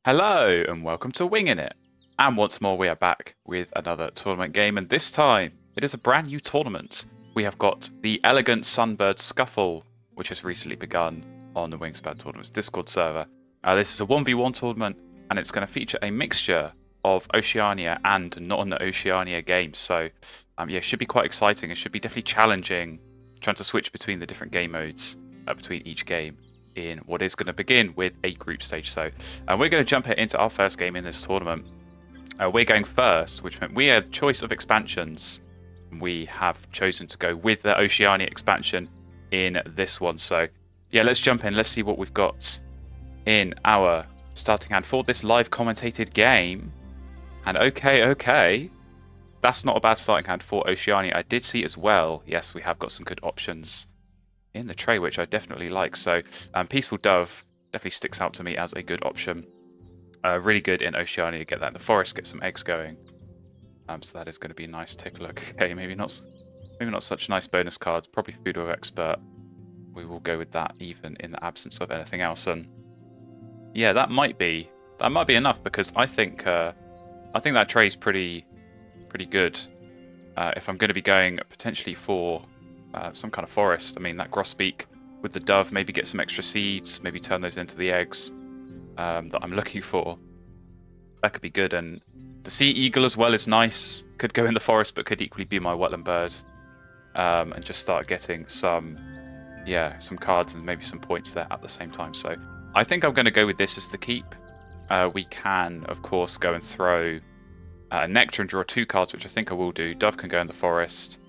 Hello and welcome to Wingin It. And once more we are back with another tournament game, and this time it is a brand new tournament. We have got the Elegant Sunbird Scuffle, which has recently begun on the Wingspan Tournaments Discord server. This is a 1v1 tournament, and it's going to feature a mixture of Oceania and non-Oceania games. So yeah, it should be quite exciting. It should be definitely challenging trying to switch between the different game modes between each game in what is going to begin with a group stage. So we're going to jump into our first game in this tournament. We're going first, which meant we had choice of expansions. We have chosen to go with the Oceania expansion in this one. So yeah, let's jump in. Let's see what we've got in our starting hand for this live commentated game. And okay, that's not a bad starting hand for Oceania. I did see as well, yes, we have got some good options in the tray, which I definitely like. So Peaceful Dove definitely sticks out to me as a good option. Really good in Oceania. Get that in the forest, get some eggs going. So that is going to be nice. Take a look. Okay, maybe not such nice bonus cards. Probably Food Web Expert. We will go with that even in the absence of anything else. And yeah, that might be enough, because I think that tray is pretty good. If I'm going to be going potentially for some kind of forest, I mean, that grosbeak with the dove, maybe get some extra seeds, maybe turn those into the eggs that I'm looking for. That could be good. And the sea eagle as well is nice. Could go in the forest, but could equally be my wetland bird, and just start getting some cards and maybe some points there at the same time. So I think I'm going to go with this as the keep. We can, of course, go and throw Nectar and draw 2 cards, which I think I will do. Dove can go in the forest.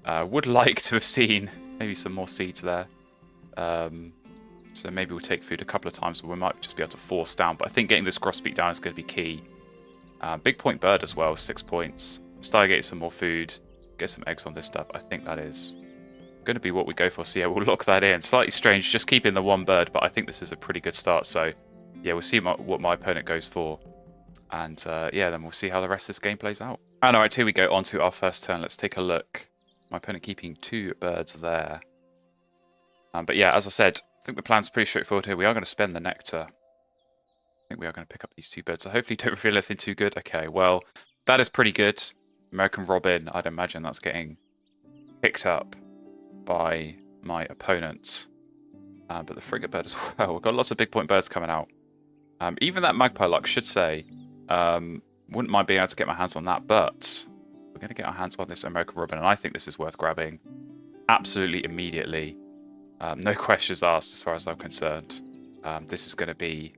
Would like to have seen maybe some more seeds there. So maybe we'll take food a couple of times, but we might just be able to force down. But I think getting this grosbeak down is going to be key. Big point bird as well, 6 points. Stargate some more food, get some eggs on this stuff. I think that is going to be what we go for. So yeah, we'll lock that in. Slightly strange just keeping the 1 bird, but I think this is a pretty good start. So yeah, we'll see what my opponent goes for. And yeah, then we'll see how the rest of this game plays out. And alright, here we go on to our first turn. Let's take a look. My opponent keeping 2 birds there. But yeah, as I said, I think the plan's pretty straightforward here. We are going to spend the nectar. I think we are going to pick up these 2 birds. So hopefully don't reveal anything too good. Okay, well, that is pretty good. American Robin, I'd imagine that's getting picked up by my opponent. But the frigate bird as well. We've got lots of big point birds coming out. Even that magpie luck, should say, wouldn't mind being able to get my hands on that, but we're going to get our hands on this American Robin, and I think this is worth grabbing absolutely immediately. No questions asked as far as I'm concerned. This is going to be,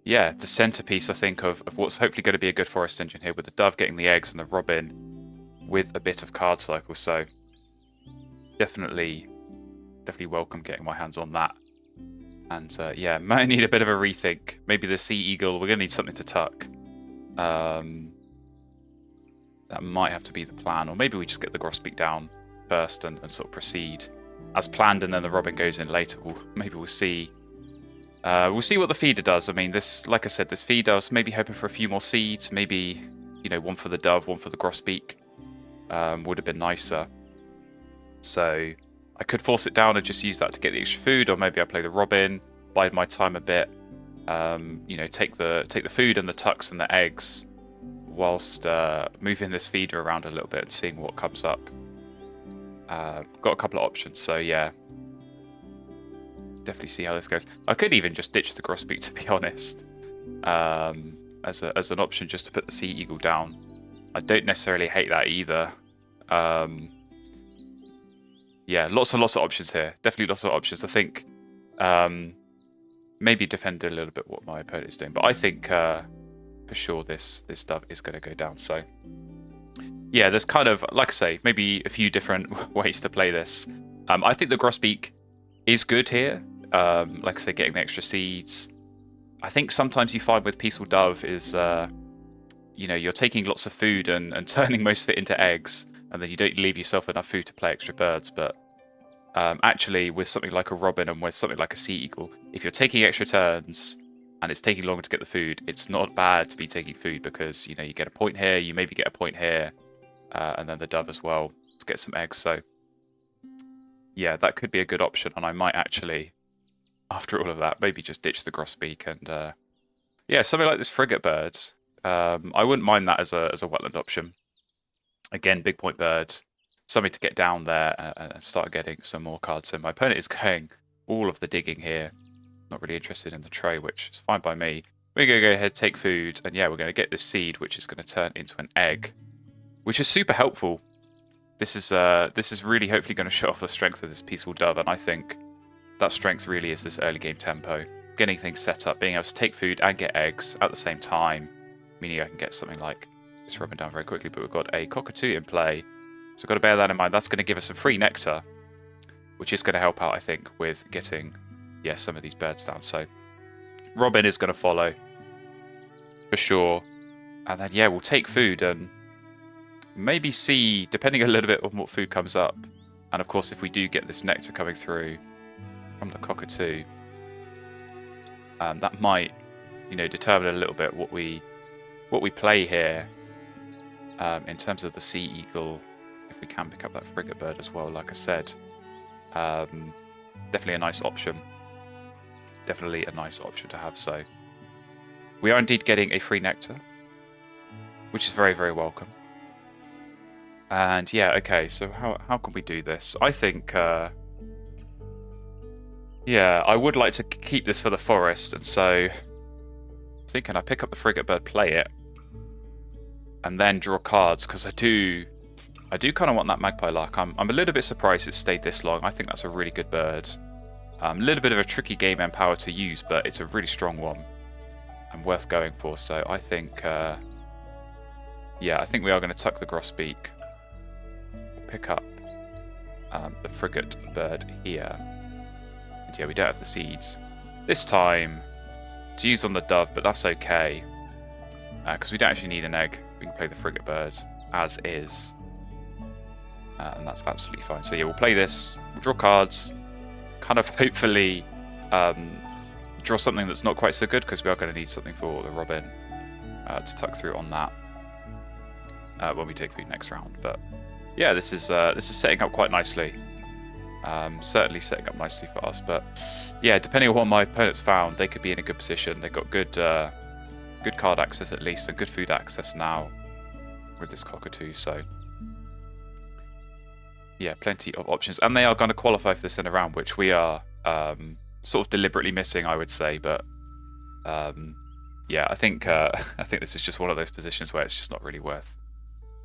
yeah, the centerpiece, I think, of what's hopefully going to be a good forest engine here, with the dove getting the eggs and the robin with a bit of card cycle. So definitely welcome getting my hands on that. And yeah, might need a bit of a rethink. Maybe the sea eagle, we're going to need something to tuck. That might have to be the plan. Or maybe we just get the grosbeak down first and sort of proceed as planned, and then the robin goes in later. Maybe we'll see. We'll see what the feeder does. I mean, this, like I said, this feeder, I was maybe hoping for a few more seeds. Maybe, you know, 1 for the dove, 1 for the grosbeak. Would have been nicer. So I could force it down and just use that to get the extra food, or maybe I play the robin, bide my time a bit. You know, take the food and the tucks and the eggs, whilst moving this feeder around a little bit and seeing what comes up. Got a couple of options, so yeah, definitely see how this goes. I could even just ditch the grosbeak, to be honest, as an option, just to put the sea eagle down. I don't necessarily hate that either. Yeah, lots of options here. Definitely lots of options. I think maybe defend a little bit what my opponent is doing, but I think for sure this dove is going to go down. So yeah, there's kind of, like I say, maybe a few different ways to play this. I think the grosbeak is good here. Like I say, getting the extra seeds. I think sometimes you find with Peaceful Dove is, you know, you're taking lots of food and turning most of it into eggs, and then you don't leave yourself enough food to play extra birds. But actually, with something like a robin and with something like a sea eagle, if you're taking extra turns and it's taking longer to get the food, it's not bad to be taking food, because, you know, you get a point here, you maybe get a point here, and then the dove as well to get some eggs. So yeah, that could be a good option, and I might actually, after all of that, maybe just ditch the grosbeak and yeah, something like this frigate bird. I wouldn't mind that as a wetland option. Again, big point bird, something to get down there and start getting some more cards. So my opponent is going all of the digging here. Not really interested in the tray, which is fine by me. We're going to go ahead, take food, and yeah, we're going to get this seed, which is going to turn into an egg, which is super helpful. This is really hopefully going to show off the strength of this peaceful dove, and I think that strength really is this early game tempo. Getting things set up, being able to take food and get eggs at the same time, meaning I can get something like this rubbing down very quickly, but we've got a cockatoo in play. So I've got to bear that in mind. That's going to give us some free nectar, which is going to help out, I think, with getting, yeah, some of these birds down. So Robin is going to follow, for sure. And then, yeah, we'll take food and maybe see, depending a little bit on what food comes up. And, of course, if we do get this nectar coming through from the cockatoo, that might, you know, determine a little bit what we play here. In terms of the sea eagle, if we can pick up that frigate bird as well, like I said, definitely a nice option. Definitely a nice option to have. So we are indeed getting a free nectar, which is very, very welcome. And yeah, okay, so how can we do this? I think, yeah, I would like to keep this for the forest, and so I'm thinking I pick up the frigate bird, play it, and then draw cards, because I do kind of want that magpie lark. I'm a little bit surprised it stayed this long. I think that's a really good bird. A little bit of a tricky game end power to use, but it's a really strong one and worth going for. So I think, yeah, I think we are going to tuck the grosbeak. We'll pick up the frigate bird here. And yeah, we don't have the seeds this time to use on the dove, but that's okay, because we don't actually need an egg. We can play the frigate bird as is, and that's absolutely fine. So yeah, we'll play this, we'll draw cards, kind of hopefully draw something that's not quite so good, because we are going to need something for the Robin to tuck through on that when we take food next round. But yeah, this is setting up quite nicely. Certainly setting up nicely for us. But yeah, depending on what my opponent's found, they could be in a good position. They've got good card access at least, and good food access now with this cockatoo. So yeah, plenty of options, and they are going to qualify for this in a round, which we are sort of deliberately missing, I would say. But yeah, I think this is just one of those positions where it's just not really worth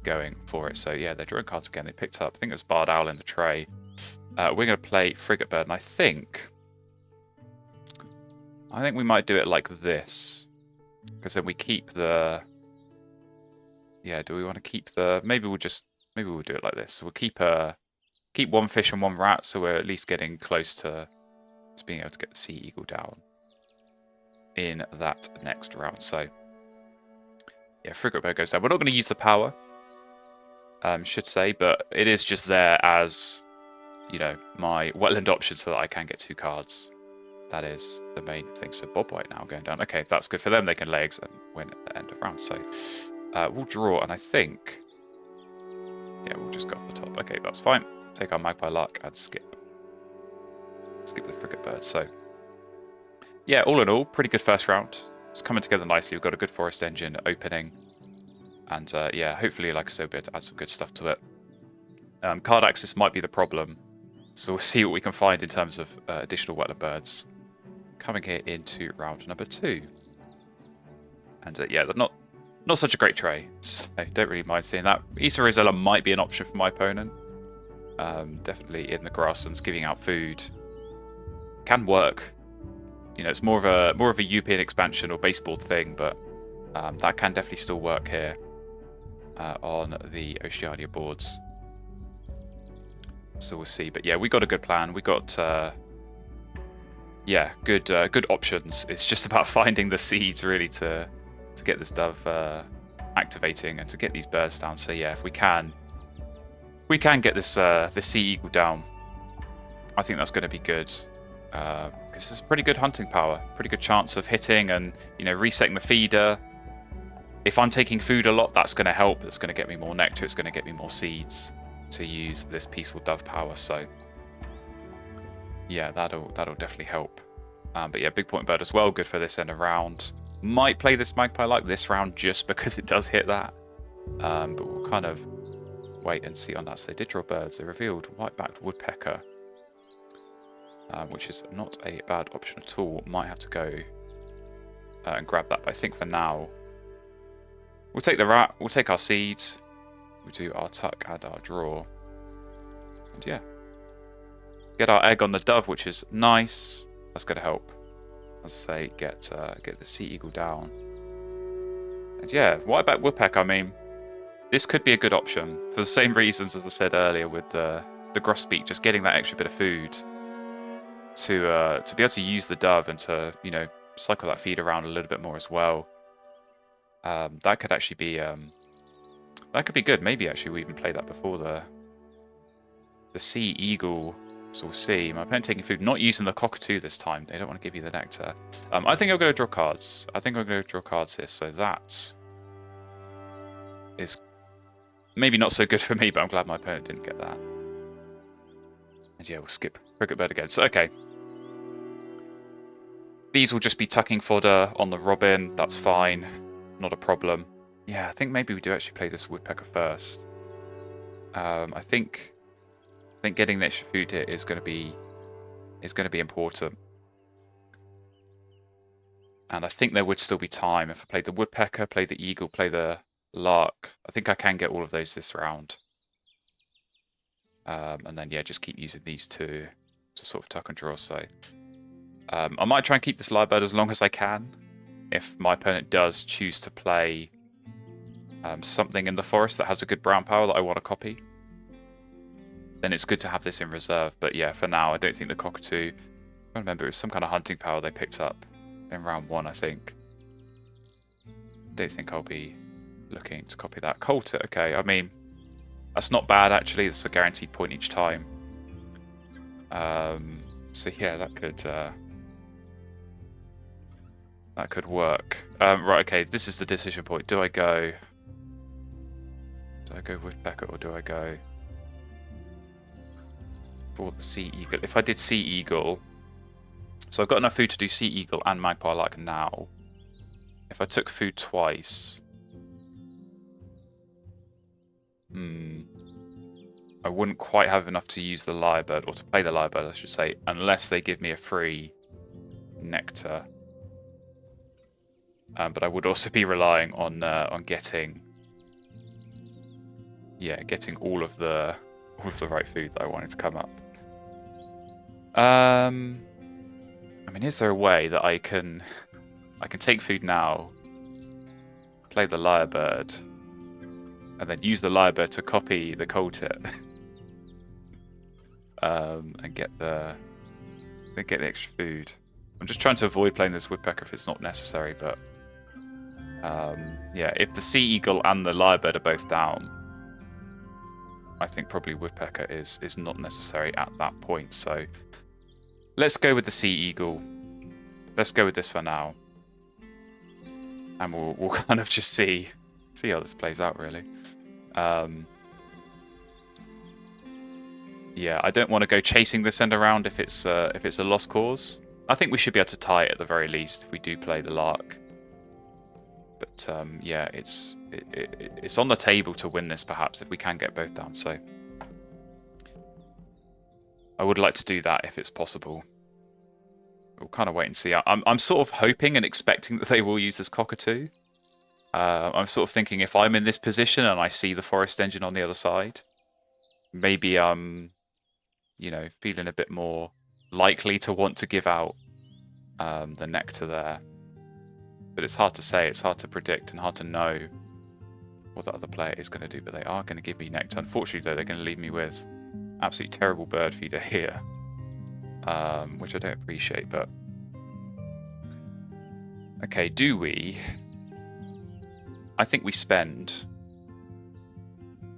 going for it. So yeah, they're drawing cards again. They picked up, I think it was Barred Owl in the tray. We're going to play Frigate Bird, and I think we might do it like this, because then we keep the. Yeah, do we want to keep the? Maybe we'll do it like this. So we'll keep one fish and one rat, so we're at least getting close to being able to get the sea eagle down in that next round. So yeah, Frigate Bird goes down. We're not going to use the power, should say, but it is just there as, you know, my wetland option so that I can get 2 cards. That is the main thing. So Bob White now going down. Okay, that's good for them. They can lay eggs and win at the end of round. So we'll draw, and I think, yeah, we'll just go off the top. Okay, that's fine. Take our magpie lark and skip the frigate bird. So yeah, all in all, pretty good first round. It's coming together nicely. We've got a good forest engine opening, and yeah, hopefully, like I said, we'll be able to add some good stuff to it. Card access might be the problem, so we'll see what we can find in terms of additional wetland birds coming here into round number 2. And yeah, they're not such a great tray, so I don't really mind seeing that. Issa Rosella might be an option for my opponent. Definitely in the grasslands, giving out food can work. You know, it's more of a European expansion or baseball thing, but that can definitely still work here on the Oceania boards. So we'll see. But yeah, we got a good plan. We got yeah, good options. It's just about finding the seeds really to get this dove activating and to get these birds down. So yeah, if we can get this sea eagle down, I think that's going to be good, because there's pretty good hunting power, pretty good chance of hitting and, you know, resetting the feeder. If I'm taking food a lot, that's going to help. It's going to get me more nectar. It's going to get me more seeds to use this peaceful dove power. So yeah, that'll definitely help. But yeah, big point bird as well, good for this end of round. Might play this magpie like this round just because it does hit that. But we'll kind of wait and see on that. So they did draw birds. They revealed white-backed woodpecker, which is not a bad option at all. Might have to go and grab that. But I think for now, we'll take the rat. We'll take our seeds. We'll do our tuck and our draw. And yeah. Get our egg on the dove, which is nice. That's going to help. As I say, get the sea eagle down. And yeah, white-backed woodpecker, I mean, this could be a good option for the same reasons as I said earlier with the grosbeak, just getting that extra bit of food to be able to use the dove and to, you know, cycle that feed around a little bit more as well. That could actually be that could be good. Maybe actually we even play that before the sea eagle. So we'll see. My opponent taking food, not using the cockatoo this time. They don't want to give you the nectar. I think I'm going to draw cards. I think I'm going to draw cards here. So that is maybe not so good for me, but I'm glad my opponent didn't get that. And yeah, we'll skip Cricket Bird again. So, okay. These will just be tucking fodder on the robin. That's fine. Not a problem. Yeah, I think maybe we do actually play this woodpecker first. I think getting the extra food here is going to be important. And I think there would still be time if I played the woodpecker, play the eagle, play the lark. I think I can get all of those this round. And then yeah, just keep using these two to sort of tuck and draw. So I might try and keep this lyrebird as long as I can. If my opponent does choose to play something in the forest that has a good brown power that I want to copy, then it's good to have this in reserve. But yeah, for now, I don't think the cockatoo... I remember it was some kind of hunting power they picked up in round 1, I think. Don't think I'll be looking to copy that. Colt it, okay. I mean, that's not bad, actually. It's a guaranteed point each time. So yeah, that could work. Right, okay, this is the decision point. Do I go woodpecker or do I go for the sea eagle? If I did sea eagle, so I've got enough food to do sea eagle and magpie like now. If I took food twice, I wouldn't quite have enough to use the lyrebird, or to play the lyrebird, I should say, unless they give me a free nectar. But I would also be relying on getting all of the right food that I wanted to come up. I mean, is there a way that I can take food now, play the lyrebird, and then use the lyrebird to copy the coltit, and get the extra food? I'm just trying to avoid playing this woodpecker if it's not necessary, but yeah, if the sea eagle and the lyrebird are both down, I think probably woodpecker is not necessary at that point. So let's go with the sea eagle. Let's go with this for now, and we'll kind of just see how this plays out, really. Yeah, I don't want to go chasing this end around if it's a lost cause. I think we should be able to tie it at the very least if we do play the lark. But yeah, it's on the table to win this, perhaps, if we can get both down. So I would like to do that if it's possible. We'll kind of wait and see. I'm sort of hoping and expecting that they will use this cockatoo. I'm sort of thinking if I'm in this position and I see the forest engine on the other side, maybe I'm, you know, feeling a bit more likely to want to give out the nectar there. But it's hard to say, it's hard to predict and hard to know what the other player is going to do. But they are going to give me nectar. Unfortunately, though, they're going to leave me with absolutely terrible bird feeder here, which I don't appreciate. But okay, do we? I think we spend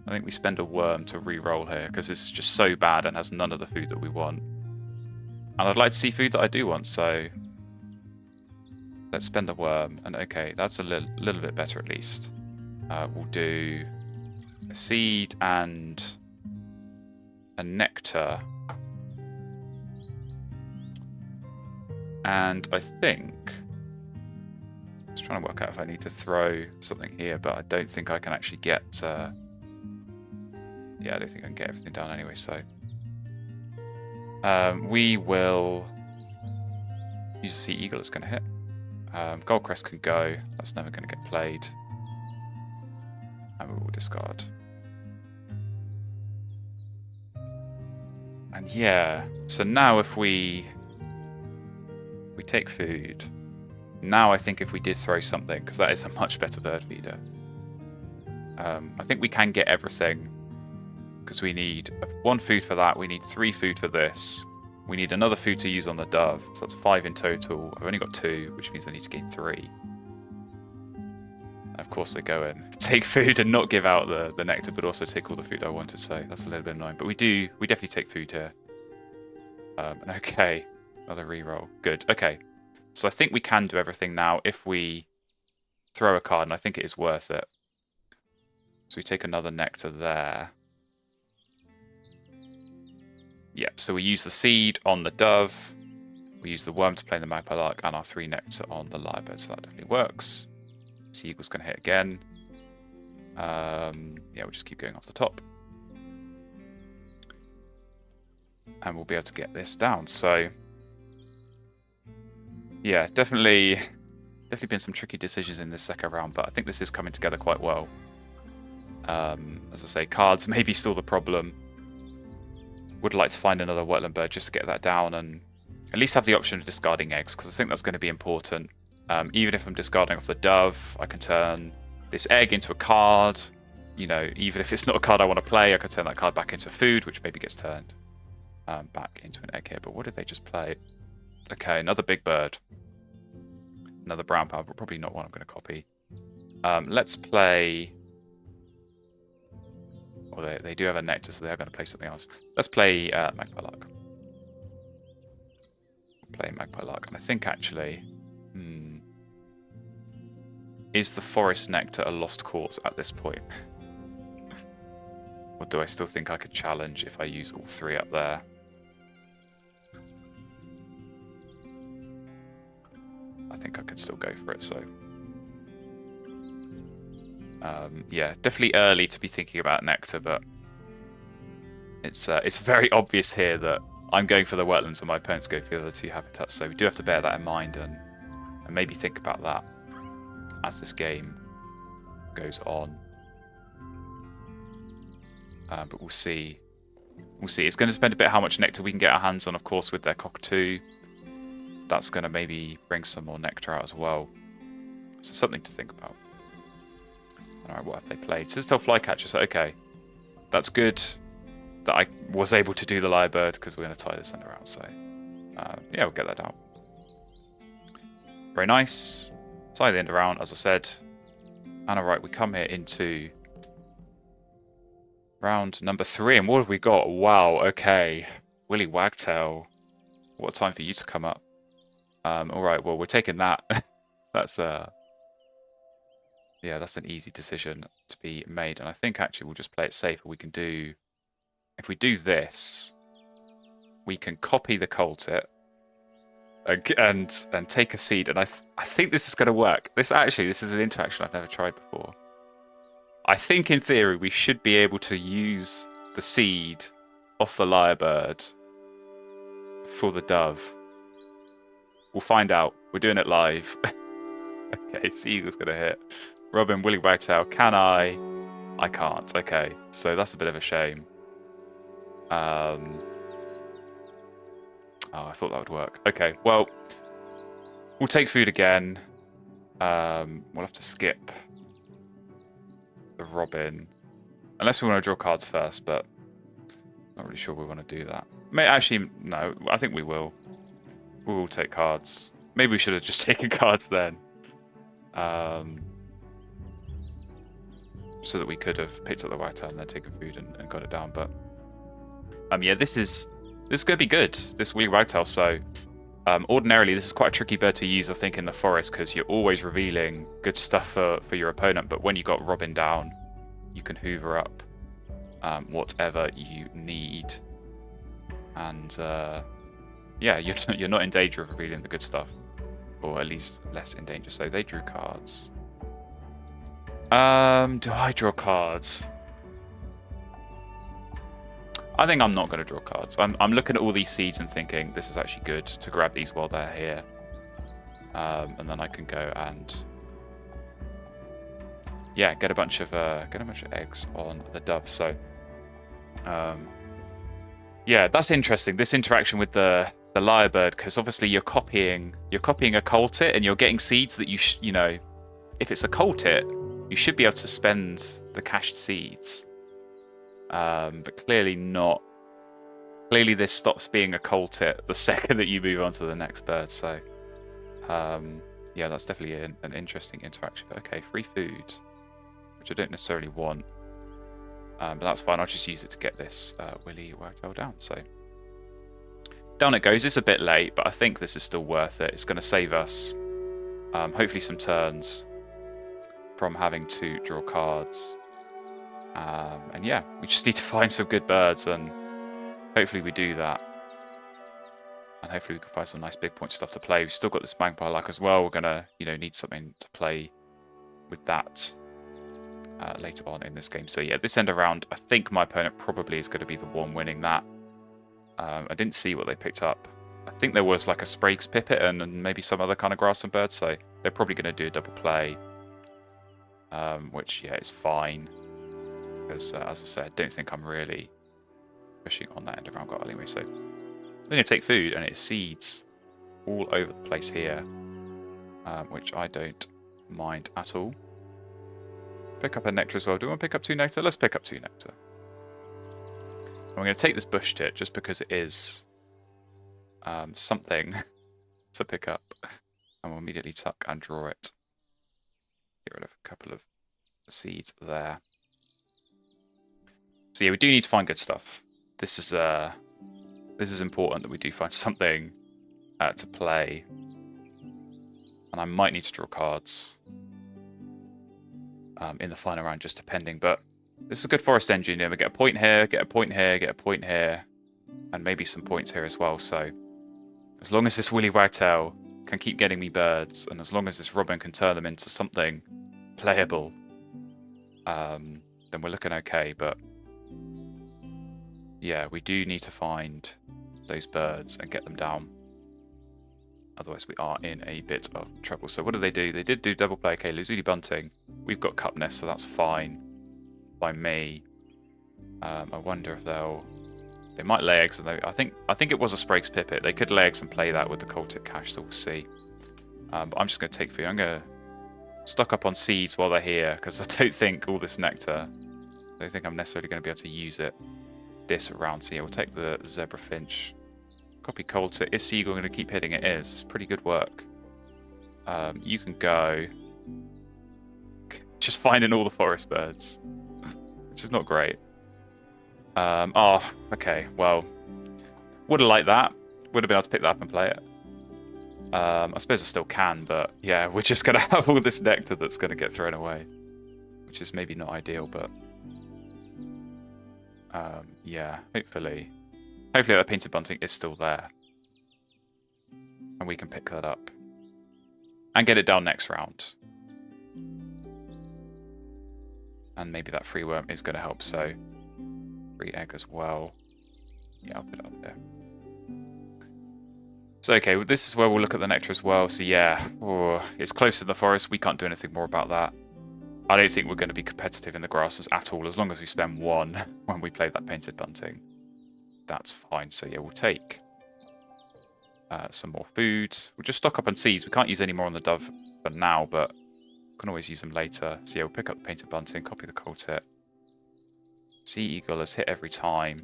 a worm to re-roll here because it's just so bad and has none of the food that we want. And I'd like to see food that I do want, so let's spend the worm. And okay, that's a little bit better at least. We'll do a seed and a nectar. And I think Just trying to work out if I need to throw something here, but I don't think I can actually get... yeah, I don't think I can get everything down anyway, so... we will use a Sea Eagle. It's going to hit. Goldcrest can go. That's never going to get played. And we will discard. And yeah, so now if we take food, now I think if we did throw something, because that is a much better bird feeder, I think we can get everything, because we need 1 food for that, we need 3 food for this, we need another food to use on the dove, so that's 5 in total. I've only got 2, which means I need to gain 3. And of course they go in, take food and not give out the nectar, but also take all the food I wanted, so that's a little bit annoying. But we definitely take food here. Okay, another reroll. Good, okay. So I think we can do everything now if we throw a card, and I think it is worth it. So we take another nectar there. Yep, so we use the seed on the dove, we use the worm to play in the magpie lark, and our 3 nectar on the lyrebird, so that definitely works. Sea Eagle's going to hit again. Yeah, we'll just keep going off the top. And we'll be able to get this down, so... yeah, definitely been some tricky decisions in this second round, but I think this is coming together quite well. As I say, cards may be still the problem. Would like to find another wetland bird just to get that down and at least have the option of discarding eggs, because I think that's going to be important. Even if I'm discarding off the dove, I can turn this egg into a card. You know, even if it's not a card I want to play, I can turn that card back into food, which maybe gets turned back into an egg here. But what did they just play? Okay, another big bird. Another brown power, but probably not one I'm going to copy. Let's play... well, they do have a nectar, so they're going to play something else. Let's play Magpie Lark. Play Magpie Lark. And I think, actually... is the Forest Nectar a lost cause at this point? Or do I still think I could challenge if I use all 3 up there? I think I could still go for it, so... yeah, definitely early to be thinking about nectar, but it's very obvious here that I'm going for the wetlands and my opponent's going for the other 2 habitats, so we do have to bear that in mind and maybe think about that as this game goes on. But we'll see. We'll see. It's going to depend a bit how much nectar we can get our hands on, of course, with their cockatoo. That's going to maybe bring some more nectar out as well. So something to think about. Alright, what have they played? Citadel Flycatcher, so okay. That's good that I was able to do the lyrebird, because we're going to tie this under out, so... yeah, we'll get that out. Very nice. Tie the end around, as I said. And alright, we come here into... round number 3, and what have we got? Wow, okay. Willie Wagtail. What a time for you to come up. Alright, well, we're taking that. That's yeah, that's an easy decision to be made. And I think, actually, we'll just play it safer. We can do... if we do this, we can copy the Coltit and take a seed. And I think this is going to work. This is an interaction I've never tried before. I think, in theory, we should be able to use the seed off the lyrebird for the dove. We'll find out. We're doing it live. Okay, Sea Eagle's going to hit. Robin, Willie Wagtail. Can I? I can't. Okay, so that's a bit of a shame. Oh, I thought that would work. Okay, well, we'll take food again. We'll have to skip the Robin. Unless we want to draw cards first, but not really sure we want to do that. Actually, no, I think we will. We will take cards. Maybe we should have just taken cards then. So that we could have picked up the Wagtail and then taken food and got it down. But yeah, this is going to be good, this Willie Wagtail. So ordinarily, this is quite a tricky bird to use, I think, in the forest, because you're always revealing good stuff for your opponent. But when you got Robin down, you can hoover up whatever you need. And yeah, you're not in danger of revealing the good stuff. or at least less in danger. So they drew cards. Do I draw cards? I think I'm not going to draw cards. I'm looking at all these seeds and thinking this is actually good to grab these while they're here, and then I can go and yeah, get a bunch of eggs on the dove. So yeah, that's interesting. This interaction with the lyrebird, because obviously you're copying a cultit and you're getting seeds that you know, if it's a cultit, you should be able to spend the cached seeds. But clearly not. Clearly this stops being a cultit the second that you move on to the next bird. So yeah, that's definitely an interesting interaction. But okay, free food, which I don't necessarily want. But that's fine. I'll just use it to get this Willie Wagtail down. So down it goes. It's a bit late, but I think this is still worth it. It's going to save us hopefully some turns from having to draw cards. And yeah, we just need to find some good birds, and hopefully we do that. And hopefully we can find some nice big point stuff to play. We've still got this magpie luck as well. We're going to, need something to play with that later on in this game. So yeah, this end around, I think my opponent probably is going to be the one winning that. I didn't see what they picked up. I think there was like a Sprague's Pipit and maybe some other kind of grass and bird, so they're probably going to do a double play, which yeah, is fine. Because as I said, I don't think I'm really pushing on that end around goal anyway. So I'm going to take food, and it seeds all over the place here, which I don't mind at all. Pick up a nectar as well. Do we want to pick up 2 nectar? Let's pick up 2 nectar. I'm going to take this bush tit just because it is something to pick up, and we'll immediately tuck and draw it. Get rid of a couple of seeds there. So yeah, we do need to find good stuff. This is important that we do find something to play, and I might need to draw cards in the final round, just depending. But this is a good forest engine. We get a point here, get a point here, get a point here, and maybe some points here as well. So as long as this Willie Wagtail can keep getting me birds, and as long as this Robin can turn them into something playable, then we're looking okay. But yeah, we do need to find those birds and get them down. Otherwise we are in a bit of trouble. So what do? They did do double play. Okay, Lazuli Bunting. We've got Cup Nest, so that's fine by me. I wonder if they might lay eggs. And I think it was a Sprague's Pipit. They could lay eggs and play that with the cultic cache, so we'll see. But I'm just going to take food. I'm going to stock up on seeds while they're here, because I don't think all this nectar, I don't think I'm necessarily going to be able to use it this round. So yeah, we'll take the Zebra Finch. Copy Coulter. Is Seagull going to keep hitting? It is. It's pretty good work. You can go. Just finding all the forest birds, which is not great. Oh, okay. Well, would have liked that. Would have been able to pick that up and play it. I suppose I still can, but yeah, we're just going to have all this nectar that's going to get thrown away, which is maybe not ideal, but yeah, hopefully that painted bunting is still there, and we can pick that up and get it down next round. And maybe that free worm is going to help, so free egg as well. Yeah, I'll put it up there. So okay, well, this is where we'll look at the nectar as well. So yeah, it's close to the forest. We can't do anything more about that. I don't think we're going to be competitive in the grasses at all, as long as we spend 1 when we play that painted bunting. That's fine. So yeah, we'll take some more food. We'll just stock up on seeds. We can't use any more on the dove for now, but we can always use them later. So yeah, we'll pick up the painted bunting, copy the cultit. Sea eagle has hit every time.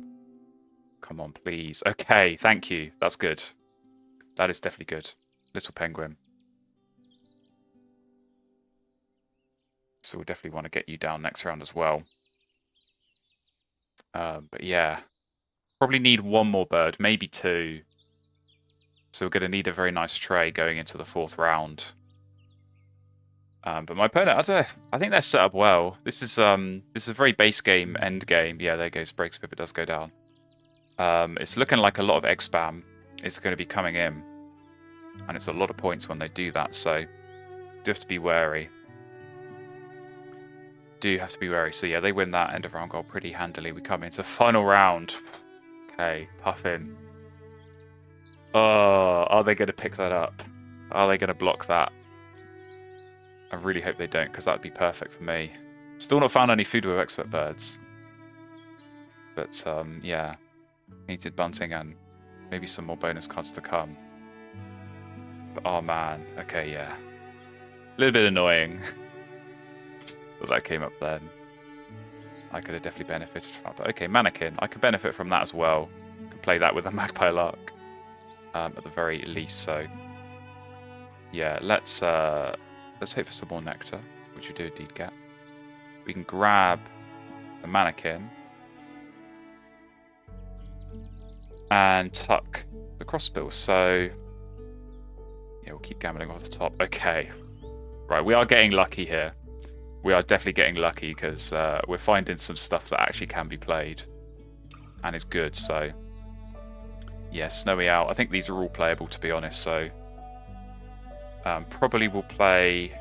Come on, please. Okay, thank you. That's good. That is definitely good. Little penguin. So we'll definitely want to get you down next round as well. But yeah, probably need 1 more bird, maybe 2. So we're going to need a very nice tray going into the 4th round. But my opponent, I think they're set up well. This is a very base game, end game. Yeah, there goes Sprague's Pipit does go down. It's looking like a lot of egg spam is going to be coming in. And it's a lot of points when they do that, so do have to be wary. Do have to be wary. So yeah, they win that end of round goal pretty handily. We come into final round. Okay, Puffin. Oh, are they going to pick that up? Are they going to block that? I really hope they don't, because that would be perfect for me. Still not found any food with expert birds. But yeah, painted bunting and maybe some more bonus cards to come. But oh man, okay, yeah. A little bit annoying that that came up then. I could have definitely benefited from that. But okay, mannequin. I could benefit from that as well. I could play that with a magpie lark at the very least. So yeah, let's hope for some more nectar, which we do indeed get. We can grab the mannequin and tuck the crossbill. So yeah, we'll keep gambling off the top. Okay. Right, we are getting lucky here. We are definitely getting lucky because we're finding some stuff that actually can be played and is good. So yeah, Snowy Owl. I think these are all playable, to be honest. So probably we'll play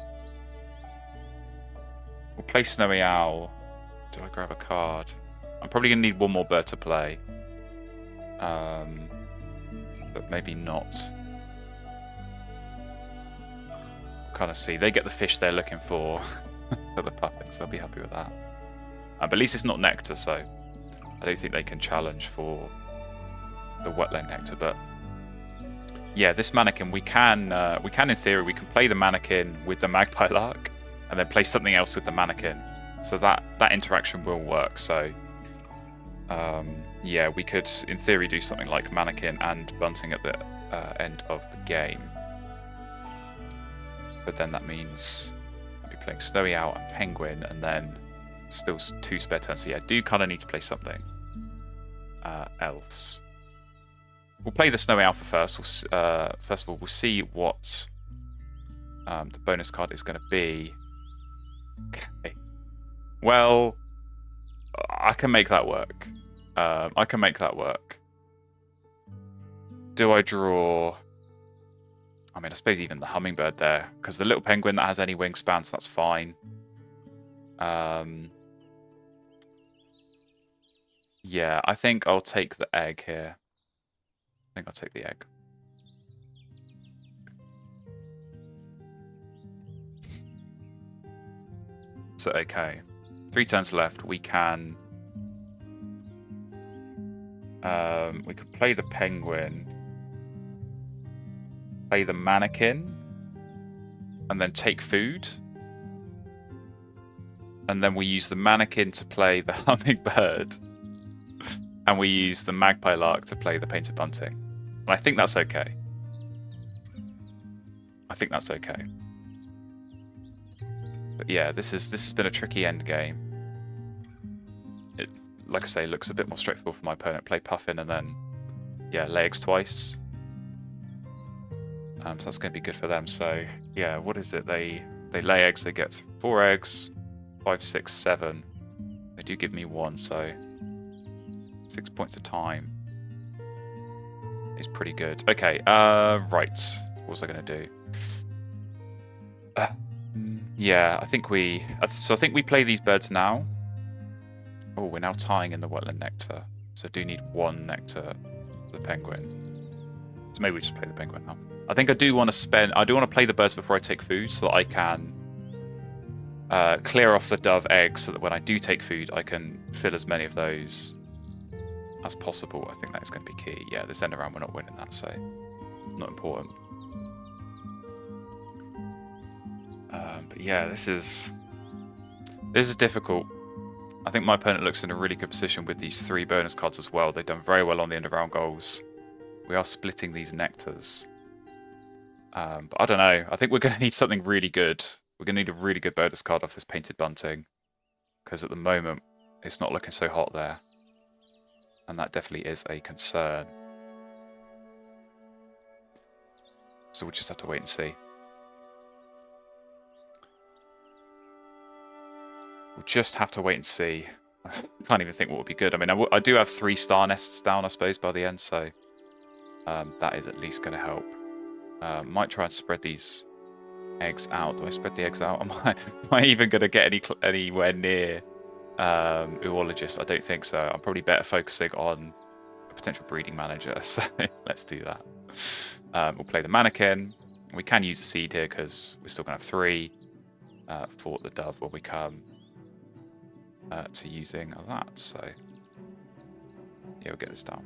Snowy Owl. Did I grab a card? I'm probably gonna need one more bird to play, but maybe not. Kind of see they get the fish they're looking for for the puffins. They'll be happy with that. But at least it's not nectar, so I don't think they can challenge for the wetland nectar. But yeah, this mannequin we can in theory we can play the mannequin with the magpie lark and then play something else with the mannequin, so that interaction will work. So yeah, we could in theory do something like mannequin and bunting at the end of the game. But then that means I'll be playing Snowy Owl and Penguin, and then still 2 spare turns. So yeah, I do kind of need to play something else. We'll play the Snowy Owl first. First of all, we'll see what the bonus card is going to be. Okay. Well, I can make that work. I can make that work. Do I draw... I mean, I suppose even the hummingbird there, because the little penguin that has any wingspan, so that's fine. Yeah, I think I'll take the egg here. I think I'll take the egg. So, okay. 3 turns left. We can play the penguin, play the mannequin, and then take food. And then we use the mannequin to play the hummingbird. And we use the magpie lark to play the painted bunting. And I think that's okay. I think that's okay. But yeah, this has been a tricky end game. It, like I say, looks a bit more straightforward for my opponent. Play Puffin and then, yeah, lay eggs twice. So that's going to be good for them. So yeah, what is it? They lay eggs. They get 4 eggs, 5, 6, 7. They do give me 1, so 6 points of time is pretty good. Okay, right. What was I going to do? Yeah, I think we play these birds now. Oh, we're now tying in the wetland nectar, so I do need 1 nectar for the penguin. So maybe we just play the penguin now. I think I do want to play the birds before I take food, so that I can clear off the dove eggs, so that when I do take food, I can fill as many of those as possible. I think that is going to be key. Yeah, this end around we're not winning that, so not important. But yeah, this is difficult. I think my opponent looks in a really good position with these 3 bonus cards as well. They've done very well on the end of round goals. We are splitting these nectars. But I don't know. I think we're going to need something really good. We're going to need a really good bonus card off this painted bunting, because at the moment it's not looking so hot there. And that definitely is a concern. So we'll just have to wait and see. We'll just have to wait and see. I can't even think what would be good. I mean, I do have 3 star nests down, I suppose, by the end, so that is at least going to help. Might try and spread these eggs out. Do I spread the eggs out? Am I even going to get anywhere near oologist? I don't think so. I'm probably better focusing on a potential breeding manager. So let's do that. We'll play the mannequin. We can use a seed here because we're still going to have 3 for the dove when we come to using that. So yeah, we'll get this down.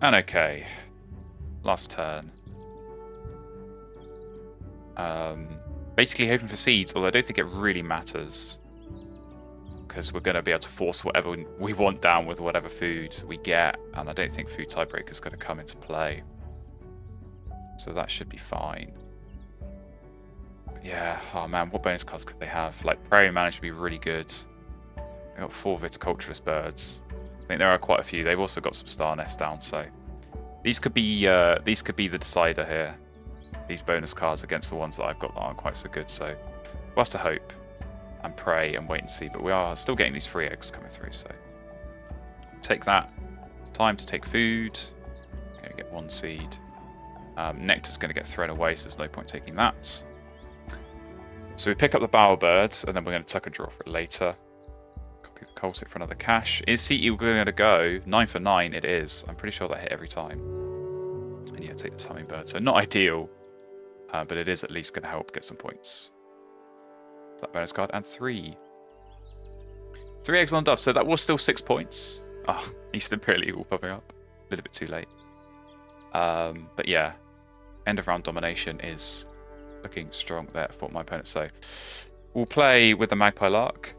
And okay, last turn. Basically hoping for seeds, although I don't think it really matters because we're going to be able to force whatever we want down with whatever food we get, and I don't think food tiebreaker is going to come into play. So that should be fine. Yeah, oh man, what bonus cards could they have? Like, Prairie Manager would be really good. They got 4 viticulturist birds. I think there are quite a few. They've also got some star nests down, so these could be the decider here. These bonus cards against the ones that I've got that aren't quite so good. So we'll have to hope and pray and wait and see. But we are still getting these free eggs coming through. So take that. Time to take food. Okay, get 1 seed. Nectar's going to get thrown away, so there's no point taking that. So we pick up the bowerbirds, and then we're going to tuck and draw for it later. Colt it for another cash. Is Sea Eagle going to go? 9 for 9 it is. I'm pretty sure that hit every time. And yeah, take this hummingbird. So not ideal, but it is at least going to help get some points. That bonus card. And 3. 3 eggs on dove. So that was still 6 points. Oh, Eastern Imperial Eagle popping up. A little bit too late. But yeah, end of round domination is looking strong there for my opponent. So we'll play with the Magpie Lark.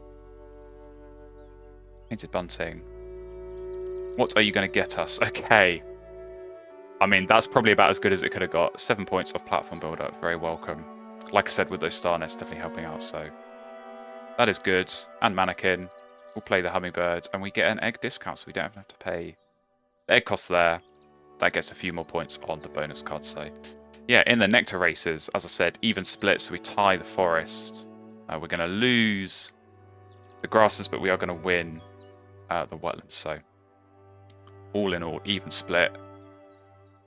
Painted bunting. What are you going to get us? Okay. I mean, that's probably about as good as it could have got. 7 points off platform builder. Very welcome. Like I said, with those star nests definitely helping out. So that is good. And mannequin. We'll play the hummingbird. And we get an egg discount, so we don't even have to pay the egg costs there. That gets a few more points on the bonus card. So yeah, in the nectar races, as I said, even split. So we tie the forest. We're going to lose the grasses, but we are going to win the wetlands. So all in all, even split.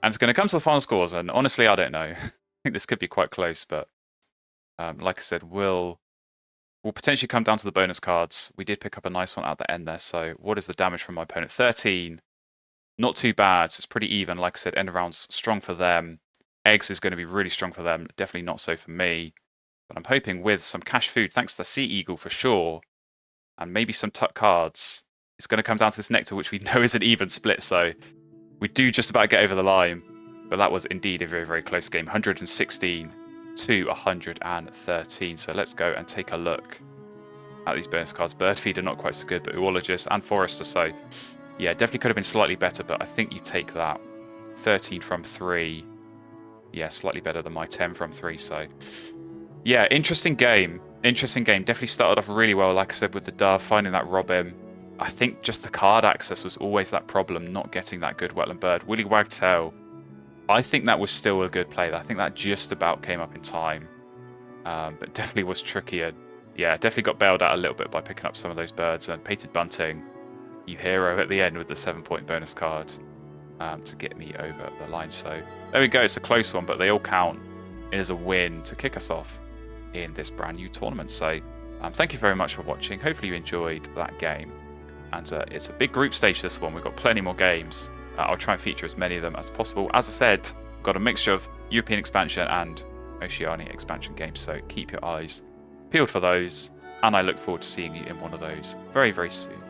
And it's going to come to the final scores, and honestly, I don't know. I think this could be quite close, but like I said, we'll potentially come down to the bonus cards. We did pick up a nice one at the end there, so what is the damage from my opponent? 13. Not too bad, so it's pretty even. Like I said, end of round's strong for them. Eggs is going to be really strong for them, definitely not so for me. But I'm hoping with some cash food, thanks to the Sea Eagle for sure, and maybe some tuck cards, it's going to come down to this nectar, which we know is an even split, so we do just about get over the line. But that was indeed a very, very close game. 116 to 113. So let's go and take a look at these bonus cards. Bird Feeder, not quite so good, but Oologist and Forester. So yeah, definitely could have been slightly better, but I think you take that. 13 from 3. Yeah, slightly better than my 10 from 3. So yeah, interesting game. Interesting game. Definitely started off really well, like I said, with the dove, finding that robin. I think just the card access was always that problem, not getting that good wetland bird. Willie Wagtail, I think that was still a good play. I think that just about came up in time, but definitely was tricky. And yeah, definitely got bailed out a little bit by picking up some of those birds. And Painted Bunting, you hero at the end with the 7-point bonus card to get me over the line. So there we go. It's a close one, but they all count. It is a win to kick us off in this brand new tournament. So thank you very much for watching. Hopefully you enjoyed that game. And it's a big group stage, this one. We've got plenty more games. I'll try and feature as many of them as possible. As I said, got a mixture of European expansion and Oceania expansion games, so keep your eyes peeled for those. And I look forward to seeing you in one of those very, very soon.